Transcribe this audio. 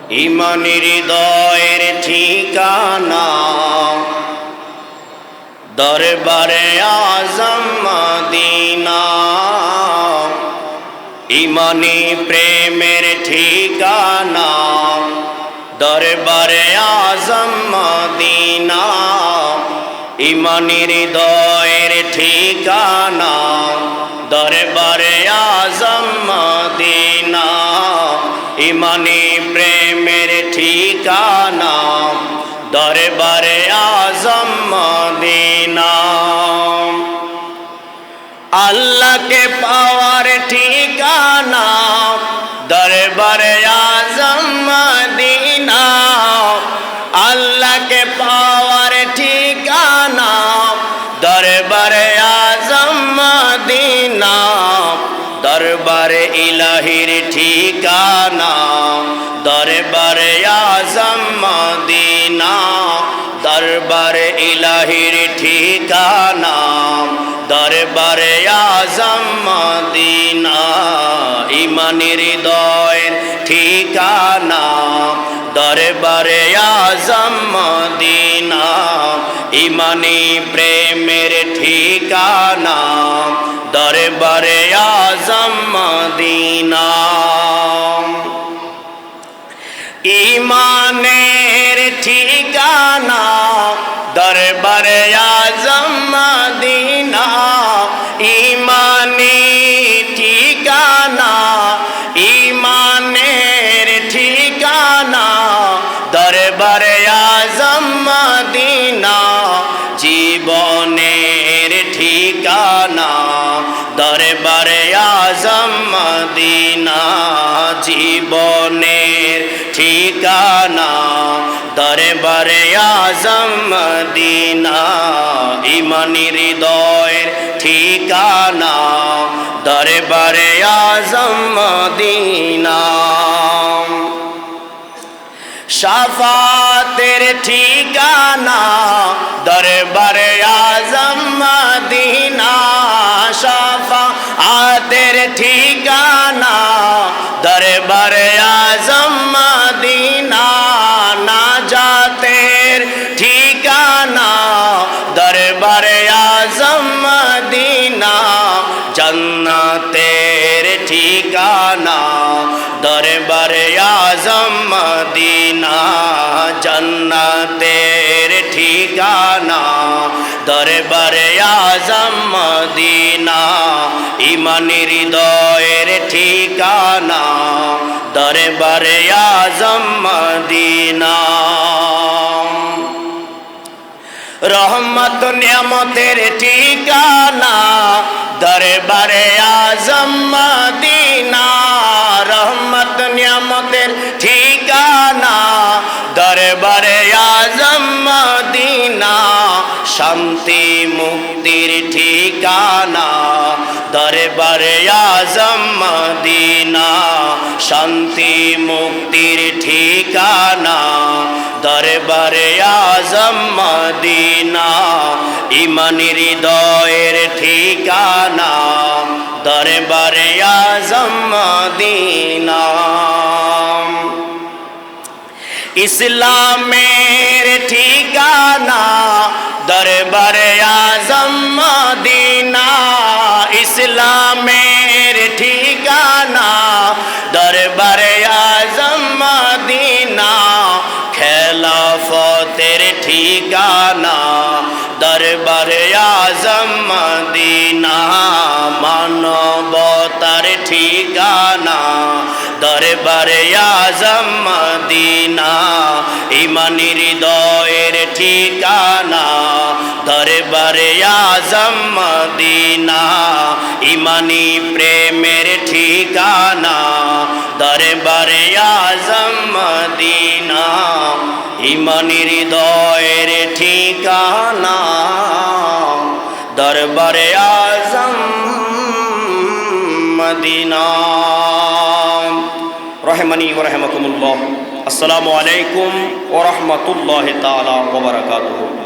ইমানি হৃদয়ের ঠিকানা দরবারে আজম মদিনা। ইমানি প্রেমের ঠিকানা দরবারে আজম মদিনা। ইমানি হৃদয়ের ঠিকানা দরবারে আজম মদিনা। ইমানি প্রেমের ঠিকানা দরবারে আজম মদিনা। আল্লাহকে পাওয়ার ঠিকানা দরবারে আজম মদিনা। আল্লাহকে পাওয়ার ঠিকানা দরবারে আজম মদিনা। দরবারে ইলাহির ঠিকানা দরবারে আজম মদিনা। দরবারে ইলাহির ঠিকানা দরবারে আজম মদিনা। ইমানি হৃদয়ের ঠিকানা দরবারে আজম মদিনা। ইমানি প্রেমের ঠিকানা দরবারে আজম মদিনা। ইমানের ঠিকানা দরবারে আজম মদিনা। ইমানি ঠিকানা ইমানের ঠিকানা দরবারে আজম মদিনা। জীবনের ঠিকানা দরবারে আজম মদিনা। জীবনের ঠিকানা দরবারে আজম মদিনা। ইমানি হৃদয়ের ঠিকানা দরবারে আজম মদিনা। শাফাতের ঠিকানা দরবারে আজম মদিনা। শাফাতের ঠিকানা দরবারে আজম মদিনা। নাজাতের ঠিকানা দরবারে আজম মদিনা। জান্নাতের ঠিকানা দরবারে আজম মদিনা। জান্নাতের ঠিকানা দরবারে আজম মদিনা। ইমানি হৃদয়ের ঠিকানা দরবারে আজম মদিনা। রহমত নিয়ামতের ঠিকানা দরবারে আজম মদিনা। রহমত নিয়ামতের ঠিকানা দরবারে আজম মদিনা। শান্তি মুক্তির ঠিকানা দরবারে আজম মদিনা। শান্তি মুক্তির ঠিকানা দরবারে আজম মদিনা। ইমানি হৃদয়ের ঠিকানা দরবারে আজম মদিনা। ইসলামের ঠিকানা দরবারে আজম মদিনা। ইসলামের ঠিকানা দরবারে আজম মদিনা। খেলাফতের ঠিকানা দরবারে আজম মদিনা। মানবতার ঠিকানা দরবারে আজম মদিনা। ইমানি হৃদয়ের ঠিকানা দরবারে আজম মদিনা। ইমানি প্রেমের ঠিকানা দরবারে আজম মদিনা। ইমানি হৃদয়ের ঠিকানা দরবারে আজম মদিনা। রহমানি ওয়া রাহমাকুমুল্লাহ। আসসালামু আলাইকুম ওয়া রাহমাতুল্লাহি তাআলা ওয়া বারাকাতুহু।